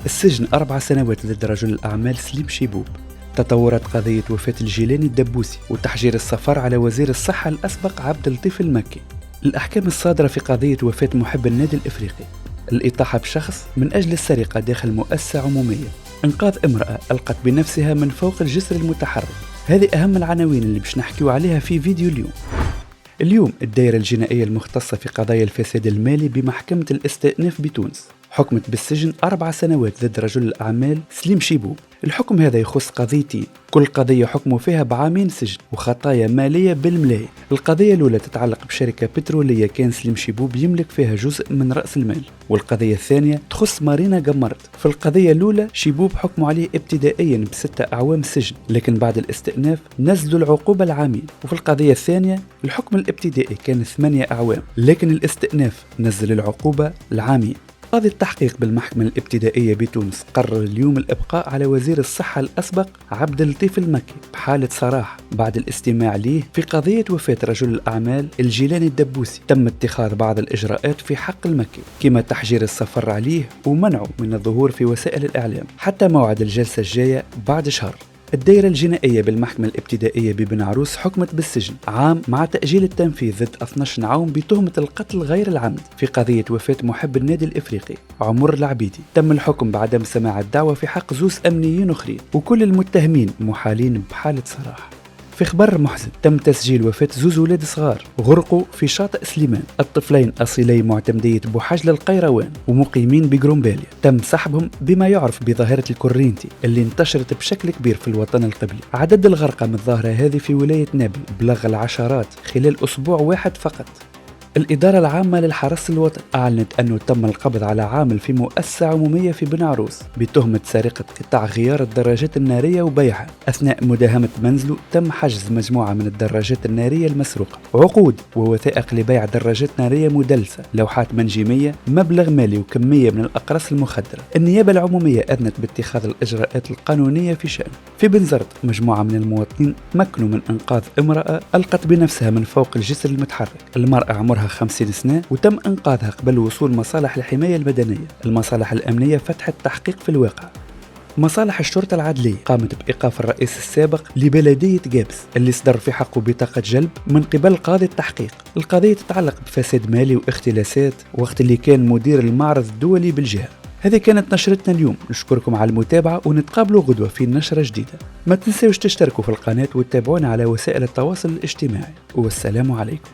السجن 4 سنوات ضد رجل الأعمال سليم شيبوب. تطورت قضية وفاة الجيلاني الدبوسي وتحجير السفر على وزير الصحة الأسبق عبد اللطيف المكي. الأحكام الصادرة في قضية وفاة محب النادي الإفريقي. الإطاحة بشخص من أجل السرقة داخل مؤسسة عمومية. إنقاذ امرأة ألقت بنفسها من فوق الجسر المتحرك. هذه أهم العناوين اللي باش نحكيو عليها في فيديو اليوم الدائرة الجنائية المختصة في قضايا الفساد المالي بمحكمة الاستئناف بتونس حكمت بالسجن 4 سنوات ضد رجل الأعمال سليم شيبوب. الحكم هذا يخص قضيتين، كل قضية حكموا فيها ب2 سجن وخطايا مالية بالملايين. القضية الأولى تتعلق بشركة بترولية كان سليم شيبوب يملك فيها جزء من رأس المال، والقضية الثانية تخص مارينا قمرت. في القضية الأولى شيبوب حكموا عليه ابتدائيا ب6 أعوام سجن، لكن بعد الاستئناف نزلوا العقوبة ل2. وفي القضية الثانية الحكم الابتدائي كان 8 أعوام، لكن الاستئناف نزل العقوبة ل2. قاضي التحقيق بالمحكمة الابتدائية بتونس قرر اليوم الإبقاء على وزير الصحة الأسبق عبد اللطيف المكي بحالة سراح بعد الاستماع ليه في قضية وفاة رجل الأعمال الجيلاني الدبوسي. تم اتخاذ بعض الإجراءات في حق المكي كما تحجير السفر عليه ومنعه من الظهور في وسائل الإعلام حتى موعد الجلسة الجاية بعد شهر. الدائرة الجنائية بالمحكمة الابتدائية ببن عروس حكمت بالسجن عام مع تأجيل التنفيذ ضد 12 عام بتهمة القتل غير العمد في قضية وفاة محب النادي الإفريقي عمر العبيدي. تم الحكم بعدم سماع الدعوة في حق زوز أمنيين أخرين، وكل المتهمين محالين بحالة سراح. في خبر محزن تم تسجيل وفاة زوز ولاد صغار غرقوا في شاطئ سليمان. الطفلين أصيلي معتمدية بوحجل القيروان ومقيمين بجرومباليا. تم سحبهم بما يعرف بظاهرة الكورينتي اللي انتشرت بشكل كبير في الوطن القبلي. عدد الغرقى من الظاهرة هذه في ولاية نابل بلغ العشرات خلال أسبوع واحد فقط. الإدارة العامة للحرس الوطني أعلنت أنه تم القبض على عامل في مؤسسة عمومية في بن عروس بتهمة سرقة قطع غيار الدراجات النارية وبيعها. أثناء مداهمة منزله تم حجز مجموعة من الدراجات النارية المسروقة، عقود ووثائق لبيع دراجات نارية مدلسة، لوحات منجمية، مبلغ مالي وكمية من الأقراص المخدرة. النيابة العمومية أذنت باتخاذ الإجراءات القانونية في شأنه. في بنزرت مجموعة من المواطنين مكنوا من إنقاذ امرأة ألقت بنفسها من فوق الجسر المتحرك. المرأة عمرها 50 سنة وتم إنقاذها قبل وصول مصالح الحماية المدنية. المصالح الأمنية فتحت تحقيق في الواقع. مصالح الشرطة العدلية قامت بإيقاف الرئيس السابق لبلدية جابس اللي صدر في حقه بطاقة جلب من قبل قاضي التحقيق. القضية تتعلق بفساد مالي واختلاسات وقت اللي كان مدير المعرض الدولي بالجهة. هذه كانت نشرتنا اليوم، نشكركم على المتابعة ونتقابلوا غدوة في نشرة جديدة. ما تنسوش تشتركوا في القناة وتتابعونا على وسائل التواصل الاجتماعي، والسلام عليكم.